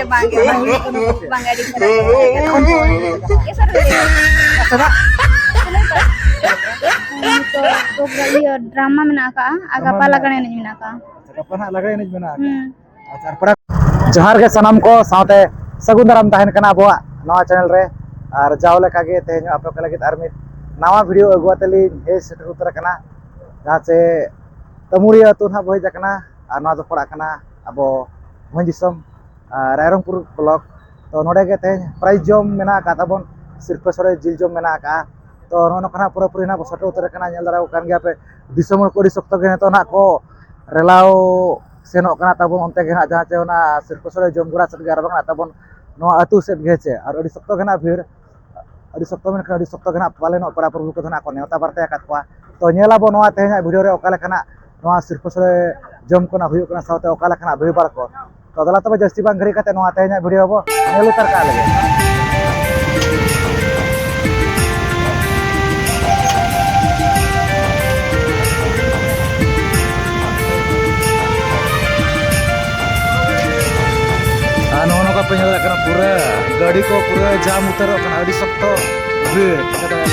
Bangga di iya drama menaka agak pala kan ini menaka apa nak lagay ni mana acar pada johar ke sanam ko saute sagun daram tahen kana abwa nawa channel re ar jawle kage tehenyo apno ke lagit armit nawa video aguateli he seter utar kana jace tamuri atun ha boy jakana ar nawa do pora kana abo monjisom rairongpur blog to node ge tehen prize jom mena ka tabon sirpe sore jil jom mena ka to nono kana pura puri na bosoto utar kana nyal dara kan ge ape disomor ko disokto ge to na ko relao senok kana tabon onte ge ha jace ona sirpe sore jom gura set gar bang tabon no atu set gece ar odi sokto gena bir odi sokto men kana odi sokto gena pale no para perlu ko na ko neota barte akat kwa to nyela bo noa tehnya video re okala kana noa sirpe sore jom ko na huyu kana saute okala kana bhi bar ko to dala taba jasti bang gari kate noa tehnya video bo nyelu tar ka lage nono ka penyala kana pura gadi ko pura jam utaro kana adi sokto bir kata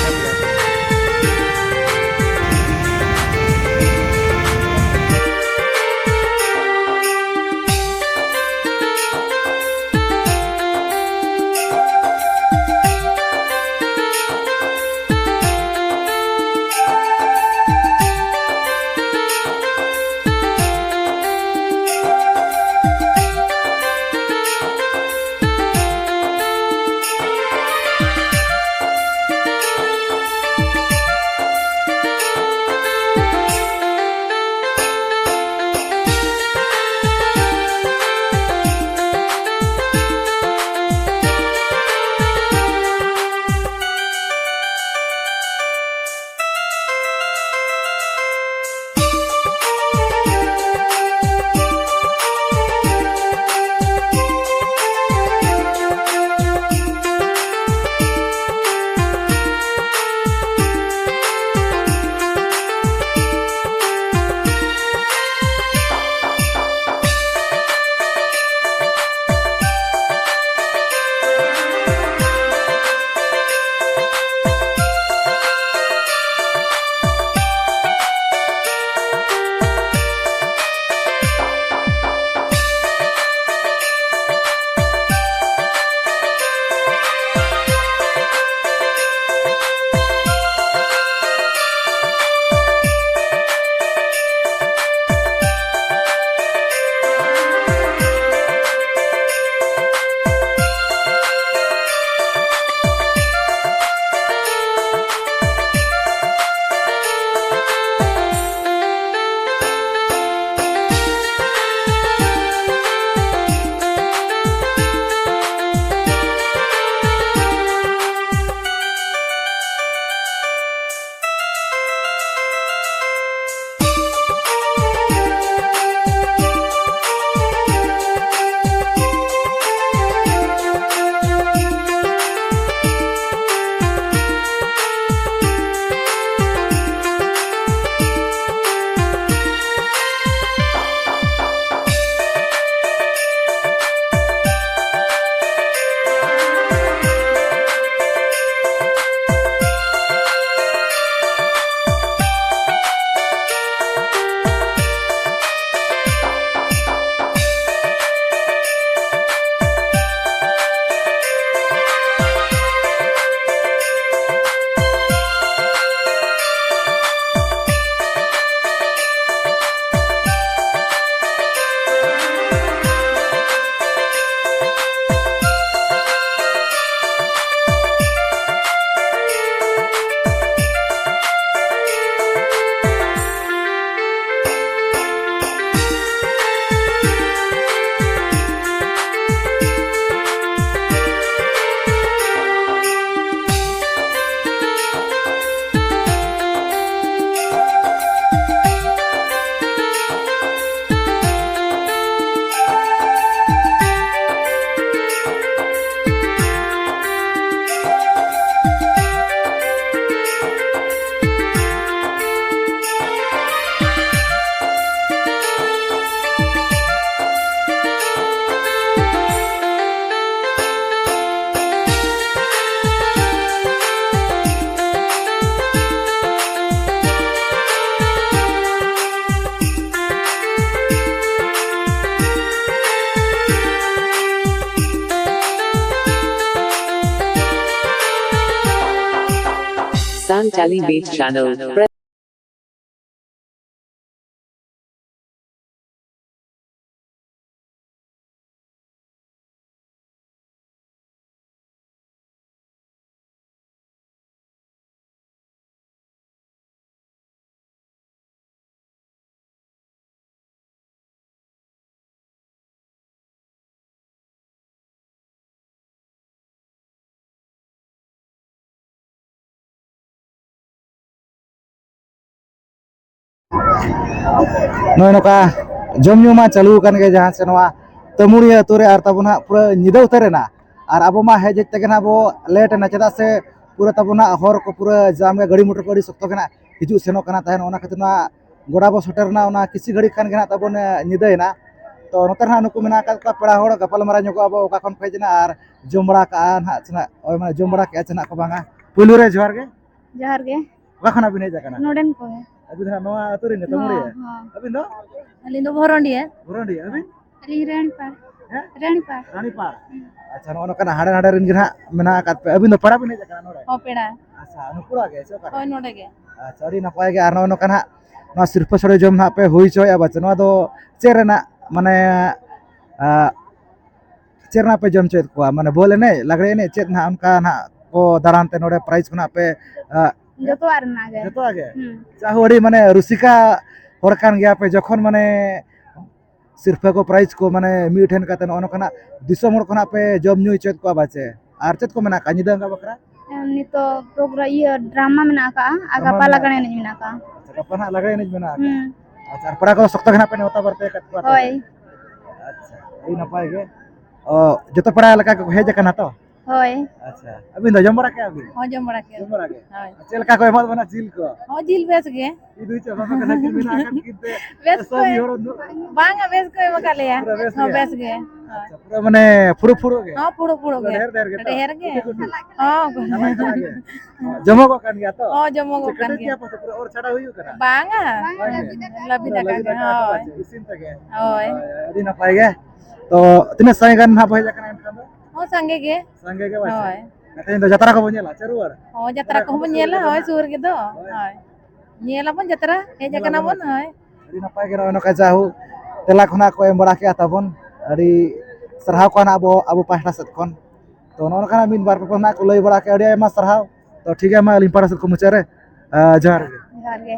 Pakistan Tally Beats channel. नोय नोका जम मा चालू कान गे जहां से नवा तमुड़ी अतुरे are तबना पूरा निदा उतरेना और अब मा हेज तक ना बो लेट ना चदा से पूरा तबना हर को पूरा जाम गे गाड़ी मोटर को सख्त केना हिजु सेनो कना तहन ओना खातिर ना गोड़ा बो सटरना ओना किसी घड़ी खान गेना तबन निदायना तो नोतर ना नुकु मेना का पड़ा होड़ गपल मारा नको अब ओका खन फेजना और जम बड़ा का ना चना ओय माने जम बड़ा के चना को बांगा पुलु रे जोहार गे ओका खना बिने जाकना नोडेन को है अभी ना नवा अतुरे ने तमुड़ी अभी नो अली दो भरोंडी है बुरंडी अभी अली रेणी पार रानी पार अच्छा नो कना हाडे हाडे रिन गिना मेना का पे अभी नो पड़ा बिने जाकना नोडे ओ पेड़ा अच्छा नुकुरा गे सो का ओय नोडे गे अच्छा अड़ी नपाय गे आर नो कना नो सिर्फ सरे जम ना पे होई चोय अब नो दो चेरना माने चेरना पे जम चेत को माने बोले ने लगड़े ने चेत ना उनका ना को दारानते नोडे प्राइस कोना पे जतो आर ना गे जतो आगे चाहो अड़ी माने रुसिका हर कान गया पे जखन माने सिर्फ को प्राइस को माने मिठेन काते नो कना दिसम हर कोना पे जम न्यू चेत को बाचे आर चेत को मेना कानी दंगा बकरा नितो प्रोग्राम ये ड्रामा में का आगा पाला गणे नहीं में का कपना लगड़े ने मेना अच्छा पड़ा को सख्त घना पे होता बरते कत को होय अच्छा ई नपाय गे जतो पड़ा लका को हेज कना तो होय अच्छा अभी न जमरा के अभी हो जमड़ा के जमरा के होय चल का कोई मत बना झील को हो जिल बेस गे ई दुई चबा कना कि बिना आकन किते बेस सब योर बांगा बेस को मका ले पूरा बेस हो गे। बेस गे अच्छा पूरा माने फुरु फुरु गे हां पुड़ो पुड़ो गे ढेर गे तो ढेर गे हां जमो को कन गया तो हो जमो को कन कान क्या गे पता पूरा और छड़ा हुई कना बांगा लबिदा का गे होय इसिन तके होय अडी ना पाए गे तो तिने संग गन ना भई जकना एनखान हो संगे गे संगे के वासे होय कते तो जतरा को बनेला चरुवर हो जतरा को बन नेला होय सुर गे दो होय नेला बन जतरा हे जकना बन होय अडी ना पाए गे नो का जाहु तेला खना को एम बड़ा के आताबन अडी सरहाव कोना अबो पास्टा सत कोन तो नो खाना मिन बार को ना को लई बड़ा के अडी मा सरहाव तो ठीक है मा लिंपाड़ा सत को मुचारे जहर गे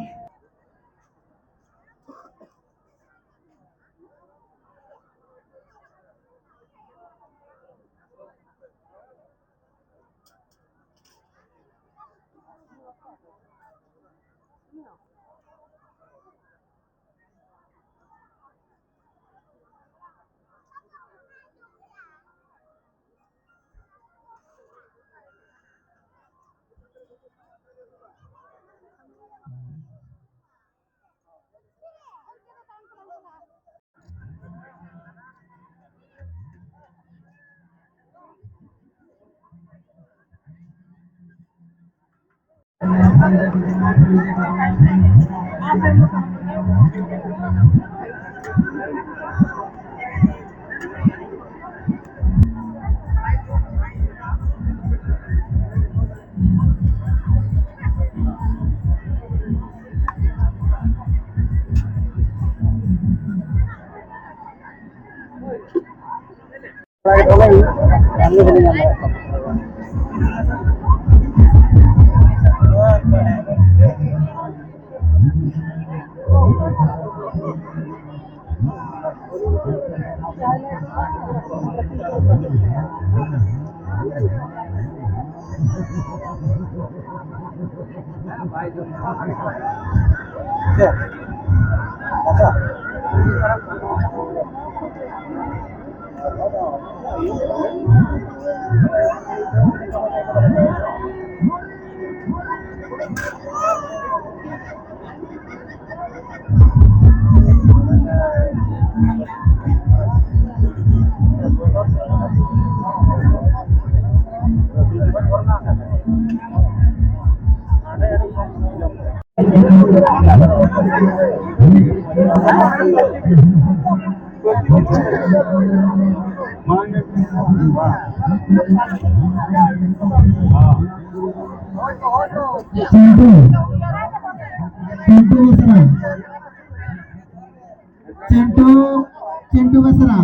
चिंटू बसरा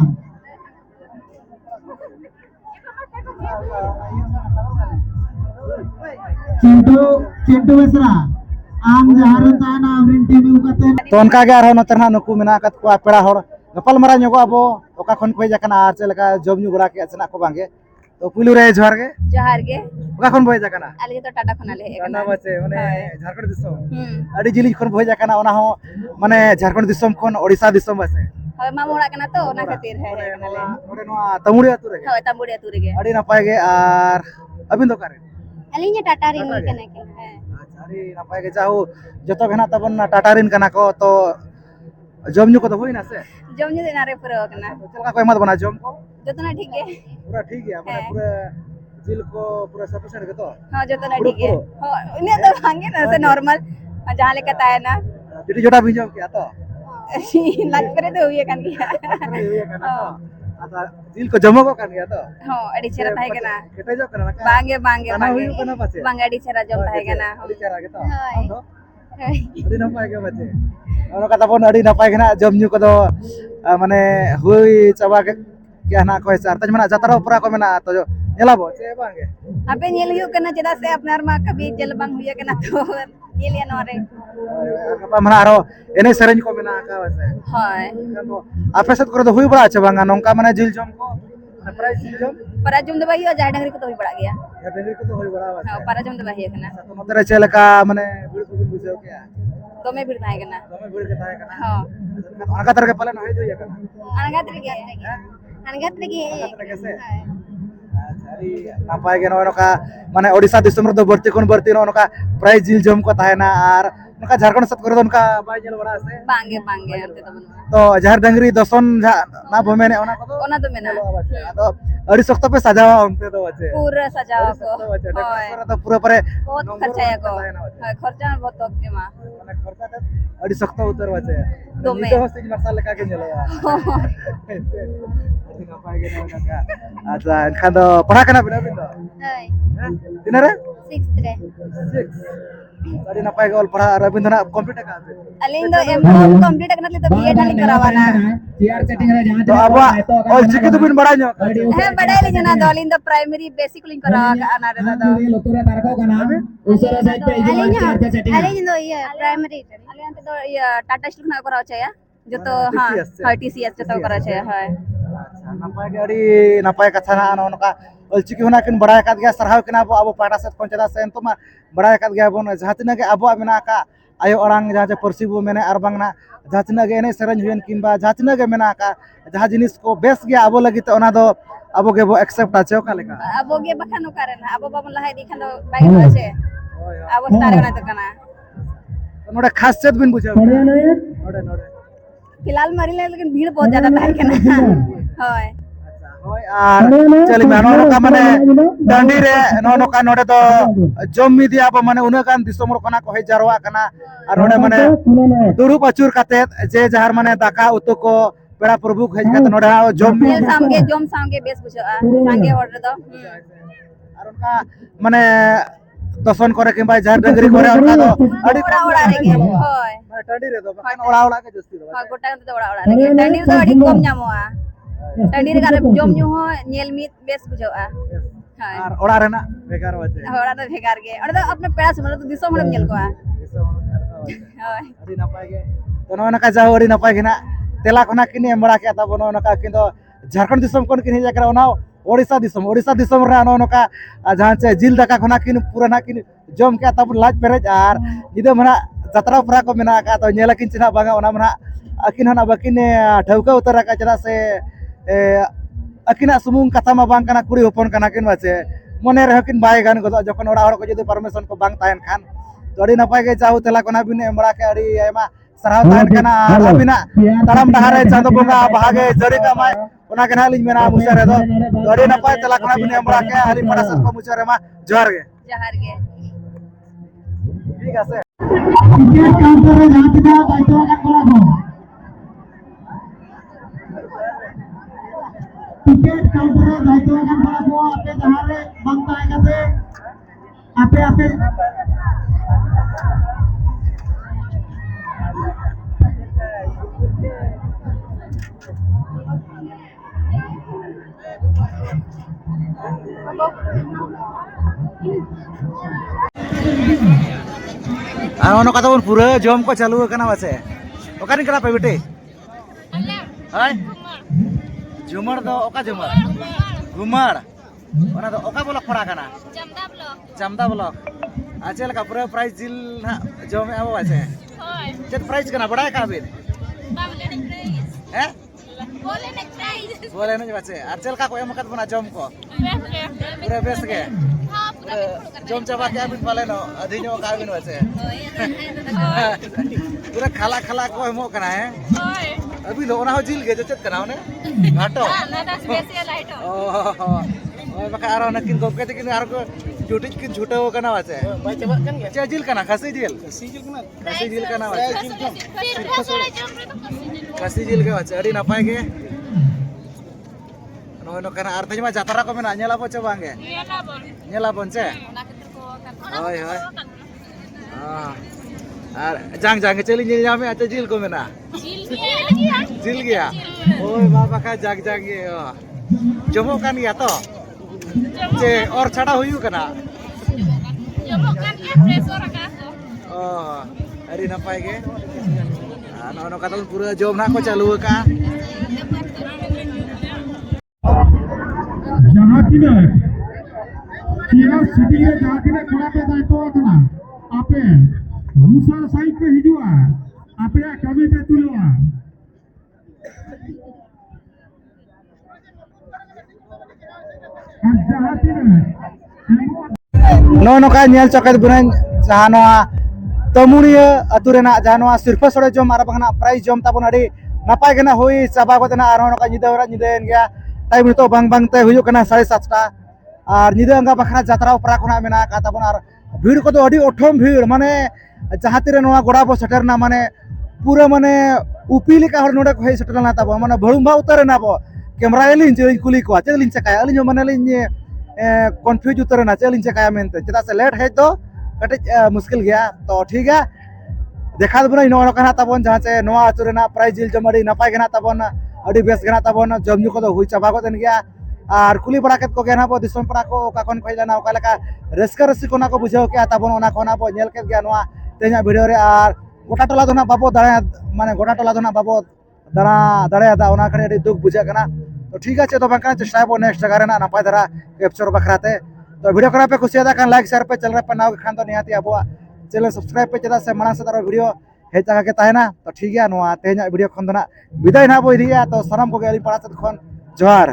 चिंटू बसरा आम जहां ताना आमरिन टीम उकते तो उनका गे आरो नते ना नुकु मेना कत को पेड़ा हड़ गपाल मारा ᱧᱚᱜᱚ ᱟᱵᱚ ᱚᱠᱟ ᱠᱷᱚᱱ ᱠᱚ ᱦᱮᱡ ᱟᱠᱟᱱᱟ ᱟᱨ ᱪᱮᱫ ᱞᱮᱠᱟ ᱡᱚᱢ ᱧᱩ ᱵᱟᱲᱟ ᱠᱮᱜᱼᱟ ᱥᱮᱱᱟᱜ ᱠᱚ ᱵᱟᱝᱜᱮ ᱛᱚ ᱯᱩᱭᱞᱩ ᱨᱮ ᱡᱚᱦᱟᱨ ᱜᱮ ᱡᱚᱦᱟᱨ ᱜᱮ ᱚᱠᱟ ᱠᱷᱚᱱ ᱵᱚ ᱦᱮᱡ ᱟᱠᱟᱱᱟ ᱟᱞᱮ ᱫᱚ ᱴᱟᱴᱟ ᱠᱷᱚᱱ ᱞᱮ ᱦᱮᱡ ᱠᱟᱱᱟ ᱟᱠᱟᱱᱟ ᱵᱟᱪᱮ ᱢᱟᱱᱮ ᱡᱷᱟᱲᱠᱷᱚᱸᱰ ᱫᱤᱥᱚᱢ ᱦᱩᱸ ᱟᱹᱰᱤ ᱡᱤᱞᱤᱧ ᱠᱷᱚᱱ ᱵᱚ ᱦᱮᱡ ᱟᱠᱟᱱᱟ ᱚᱱᱟ ᱦᱚᱸ ᱢᱟᱱᱮ ᱡᱷᱟᱲᱠᱷᱚᱸᱰ ᱫᱤᱥᱚᱢ ᱠᱷᱚᱱ ᱳᱲᱤᱥᱟ ᱫᱤᱥᱚᱢ ᱵᱟᱪᱮ ᱦᱳᱭ ᱢᱟᱢᱩ ᱚᱲᱟᱜ ᱠᱟᱱᱟ ᱛᱚ ᱚᱱᱟ ᱠᱷᱟᱹᱛᱤᱨ ᱦᱮᱡ ᱟᱠᱟᱱᱟ ᱞᱮ ᱱᱚᱰᱮ ᱱᱚᱣᱟ ᱛᱟᱢᱩᱲᱤ ᱟᱹᱛᱩ ᱨᱮᱜᱮ ᱦᱳᱭ ᱛᱟᱢᱵᱩᱲᱤ ᱟᱹᱛᱩ ᱨᱮᱜᱮ ᱟᱹᱰᱤ ᱱᱟᱯᱟᱭ ᱜᱮ ᱟᱨ ᱟᱹᱵᱤᱱ ᱫᱚ ᱚᱠᱟᱨᱮ ᱟᱹᱞᱤᱧ ᱴᱟᱴᱟ ᱨᱤᱱ ᱠᱟᱱᱟ ᱠᱤᱱ ᱦᱮᱸ ᱟᱪᱪᱷᱟ ᱟᱹᱰᱤ ᱱᱟᱯᱟᱭ ᱜᱮ ᱡᱟᱦᱳ ᱡᱚᱛᱚ ᱜᱮ ᱦᱮᱱᱟᱜ ᱛᱟᱵᱚᱱ ᱴᱟᱴᱟ ᱨᱤᱱ ᱠᱟᱱᱟ ᱠᱚ ᱛᱚ ᱡᱚᱢ ᱧᱩ ᱠᱚᱫᱚ ᱦᱩᱭᱱᱟ ᱥᱮ ᱡᱚᱢ ᱧᱩ ᱫᱤᱱᱟᱨᱮ ᱯᱩᱨᱟᱹᱣ ᱟᱠᱟᱱᱟ ᱪᱮᱫ ᱞᱮᱠᱟ ᱠᱚ ᱮᱢᱟ ᱵᱚᱱᱟ ᱡᱚᱢ ᱠᱚ ᱡᱚᱛᱚᱱᱟᱜ ᱴᱷᱤᱠ ᱜᱮ पूरा ठीक है अपने हाँ। पूरे जिल को पूरा सफिशिएंट के तो हाँ जतोना पुरो ठीक है हाँ इन्हें तो भांगे ना से नॉर्मल जहाँ लेकर ताया ना jadi jodoh pinjam किया तो लाज परे तो हुई kan dia आता जिल को जमा को kan किया तो हाँ अड़ी चेहरा ताहे kena kita jo kana kan बांगे बांगे karena बांगे huyu kana pasti बांगे अड़ी चेहरा जम ताहे kena adi cara gitu Hai. to adi napai ge bace ono kata pon adi napai ge na jom nyu ko do mane hui coba ke kia na ko sar tanya mana jatara pura ko mena to nyela bo ce bang ge apa nyel huyu kena ceda se apnar ma kabi jel bang huyu kena to nyel ya nore apa mana aro ene sereny ko mena ka bace hai kan to ape set kore do hui bara acha bang nongka mane jil jom ko price jil jom para jum do bahiyo jah dangri ko to hui bada gaya ya dengri ko to hui bara bace हाँ para jum do bahiyo kena तो नोतरे चेलका माने भीड़ को बिन बुझाओ क्या तो मैं फिर ताहे kena दमे भीड़ के ताए कना हाँ अनका तरह के पले न होय जोया कना अनगात रगे अनगात रगे कैसे अच्छा री नापाय गे नोका माने ओडिसा दिसम रे बर्ती कोन बर्ती नोका प्राइस जिल जम को ताहेना आर नोका झारखंड सत करे उनका बाय जेल बड़ा से बांगे बांगे अंते तो बनवा तो जहर डंगरी दसन ना भमेने ओना को ओना तो मेना तो अड़ी सख्त पे सजावा उनते तो बचे पूरा सजावा को होय तो पूरा परे बहुत खर्चा है को हाँ, खर्चा बहुत तो के मां माने खर्चा ते अड़ी सख्त उतर बचे दो में। तो हस्ती मसाला लेका के जलो नापाय गे नोका अच्छा एनखान दो पढ़ा कना बिना बिन दो हाय तिनारे 6th रे 6 अड़ी नापाय गे ऑल पढ़ा रविंद्रनाथ कंप्लीट का अलिंग दो एमकॉम कंप्लीट करना ले तो बीएड नाली करवाना चेयर सेटिंग रे जहां तो अब और चिकी तो बिन बड़ा नो है बड़ाई ले जना दो अलिंग दो प्राइमरी बेसिक लिंक करवा आना रे दादा लोतुरा तारको कना उसरा साइड पे चेयर सेटिंग अलिंग दो ये प्राइमरी अलिंग तो ये टाटा स्टील ना करवा चाहिए जो तो हां हां टीसीएस जो तो करवा चाहिए हाय अच्छा नापाय गे अड़ी नापाय कथा ना नोका अलचिकी होना किन बड़ा काद गया सरहाव किना अब पाटा से कोन चदा से तो मा बड़ा काद गया बोन जहातिना के अब मेना का आयो अड़ांग जहाँ परसी बो मेने और बांगना जहातिना के एने सेरेंज हुएन किंबा जहातिना के मेना का जहाँ जिनिस को बेस गया अब लगी तो ओना दो अब के बो एक्सेप्ट आचे ओका लेका अब गे बखानो कारण अब बाबन लहाय दिखान दो बाइक আছে अब तारे ना तो कना नोडे खास चेत बिन बुझाओ बढ़िया नहीं है नोडे नोडे फिलहाल मरी ले लेकिन भीड़ बहुत ज्यादा था कना हाय होय आर चली बानो नोका माने डांडी रे नोका नोडे तो जम मिदिया अब माने उना कान दिसोम रो कना को हे जारवा कना आर नोडे माने दुरुप अचुर काते जे जहार माने दाका उतु को पेड़ा प्रभु हेज काते नोडे जम मेल जम सामगे बेस बुझा सांगे ऑर्डर दो आर उनका माने दर्शन करे किंबा जहार डंगरी करे उनका तो अड़ी ओड़ा ओड़ा रेगे होय माने टांडी रे तो बाखान ओड़ा ओड़ा के जस्ती दो हां गोटा तो ओड़ा ओड़ा रेगे टांडी तो अड़ी कम जामोआ टांडी रे गारे जम न्यू हो नेल मीट बेस बुझा हाय आर ओड़ा रेना बेकार बाचे ओड़ा तो भेगार गे ओड़ा तो अपने पेड़ा समझ तो दिसो हम नेल को हाय अड़ी नापाय गे तो नोका जाओ अड़ी नापाय गे ना तेला कोना किने एमबड़ा के ताबो नोका किन दो झारखंड दिसम कोन किन हेज करा ओना ओडिसा दिसम रे नोका जहां से जिल दाका कोना किन पूरा ना किन जम के ताबो लाज पेरेज आर इदो मना जतरा पुरा को मेना का तो नेला किन चिना बागा ओना मना अकिन हना बकिन ठौका उतर का चला से अकिना सुमुंग कथा मा बांग कना कुड़ी होपन कना किन बाचे मने रे किन बाय गान को जखन ओड़ा हड़ को जदि परमिशन को बांग तायन खान तो अड़ी नपाय गे जाऊ तेला कोना बिन एमबड़ा के अड़ी आयमा सरहाव तायन कना अबिना ताराम डहारे चांदो बोंगा भागे जड़ी का माय ओना के ना लिन मेना मुसा रे दो तो अड़ी नपाय तेला कोना बिन एमबड़ा के हरी पड़ा सर को मुसा रे मा जोहार गे जहार गे ठीक আছে टिकट काउंटर रे जहां टिका बैठो का कोला को टिकट टिकट काउंटर रे दायित्व kan para ko ape jahan re bang tahan kate ape ono kata pun pura jom ko चालू kana wase oka ni kana pe bete hai झुमर दो ओका झुमर घुमर ओना दो ओका ब्लॉक पड़ा kana jamda ब्लॉक आचल का पूरा प्राइस जिल ना जम आबो আছে होय चेत प्राइस kana बड़ा का बिन हैं बोले नहीं बचे आचल का को एमकत बना जम को पूरा बेस के हां पूरा जम चाबा के बिन पाले न अधिनो का बिन बचे पूरा खाला खाला को एमो kana है होय अभी लो ना हो जिल के चेत kana ने घाटो ना स्पेशल आइटम ओय बका आरो न किन गोके किन आरो को जुटिज किन झुटा हो kana बचे बाय चाबा kan चे जिल kana खासी जिल kana बचे खासी जिल के बचे अड़ी नापाय के no kana artinya mah jatara ko mena nyela po coba nge nyela bon ce hoy hoy jang jang cheli nyame acha jil ko mena jil gya oy baba ka jag jag ge jomo kan ya to ce or chada huyu kana jomo kan ke pressure ka oh ari napai ge no kata pura jom na ko चालू ka जहाँ तिनार किया city रे जहाँ तिनार कोड़ा पे दायित्व kana ape rusa side pe hijua ape kami pe tuloa जहाँ तिनार no नोका nyel चकत बुनान जहानो तमुनिया अतुरेना जहानो सिरफा सोडे जम आर बखना प्राइस जम ताबन अडी नापाय गना होई चाबा गतना आरो नोका निदेवरा निदेन गया टाइम तो बांग बांग ते हुयो कना 7:30 और निदे अंगा बखना जात्रा परा कोना मेना का ताबन आर भीड़ को तो अडी ओठम भीड़ माने जहाँ तिरे नोआ गोड़ा बो सेटरना माने पूरा माने उपिली का हर नोडे को हे सेटरना ताबो माने भळुंबा उतरेना बो कैमरा एलिन जे कुली को चलिन से काय अलिन माने लिन कंफ्यूज उतरेना चलिन से काय मेनते चदा से लेट है तो कटे मुश्किल गया तो ठीक है देखा दबना नो कना ताबन जहाँ से नोआ अतुरेना प्राइस जिल जमड़ी नापाय गना ताबन अडी बेस गना ताबन जमजु को हुई चाबा को देन गया और कुली बड़ा केत को गना बो दिसम पड़ा को का कोन खैलाना ओका लका रस्का रसी कोना को बुझाव के ताबन ओना कोना बो नेल के गया नोआ तेजा वीडियो रे और गोटा टोला दोना बाबो दाड़ा माने गोटा टोला दोना बाबो दाड़ा दाड़ा दा ओना खने अडी दुख बुझा कना तो ठीक है तो बांका चेष्टा बो नेक्स्ट जगह रे ना नापाय धरा कैप्चर बखराते तो वीडियो करा पे खुशियादा खान लाइक शेयर पे चल रहा पे नाव खान तो निहाती अब चैनल सब्सक्राइब पे चला से मना से तारो वीडियो हे जगह के ताहेना तो ठीक है नोआ तेजा वीडियो खन दना विदाय ना बो इदिया तो सनम को गेली पड़ा से खन जोहार।